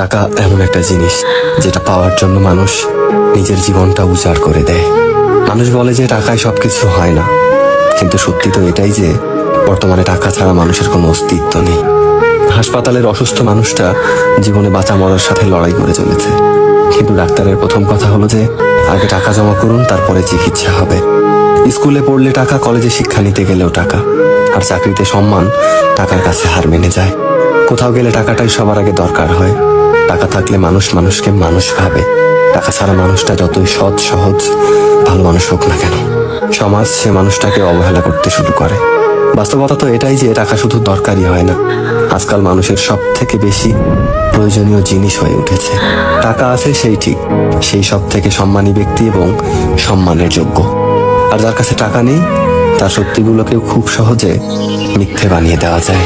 টাকা এমন একটা জিনিস যেটা পাওয়ার জন্য মানুষ নিজের জীবনটা উজাড় করে দেয়। মানুষ বলে যে টাকায় সবকিছু হয় না, কিন্তু সত্যি তো এটাই যে বর্তমানে টাকা ছাড়া মানুষের কোনো অস্তিত্ব নেই। হাসপাতালের অসুস্থ মানুষটা জীবনে বাঁচা মরার সাথে লড়াই করে চলেছে, কিন্তু ডাক্তারের প্রথম কথা হলো যে আগে টাকা জমা করুন, তারপরে চিকিৎসা হবে। স্কুলে পড়লে টাকা, কলেজে শিক্ষা নিতে গেলেও টাকা, আর চাকরিতে সম্মান টাকার কাছে হার মেনে যায়। কোথাও গেলে টাকাটাই সবার আগে দরকার হয়। টাকা থাকলে মানুষ মানুষকে মানুষ ভাবে। টাকা ছাড়া মানুষটা যতই সৎ সহজ ভালো মানুষ হোক না কেন, সমাজ সে মানুষটাকে অবহেলা করতে শুরু করে। বাস্তবতা তো এটাই যে টাকা শুধু দরকারই হয় না, আজকাল মানুষের সব থেকে বেশি প্রয়োজনীয় জিনিস হয়ে উঠেছে। টাকা আছে সেই ঠিক, সেই সব থেকে সম্মানী ব্যক্তি এবং সম্মানের যোগ্য। আর যার কাছে টাকা নেই, তার সত্যিগুলোকেও খুব সহজে মিথ্যে বানিয়ে দেওয়া যায়।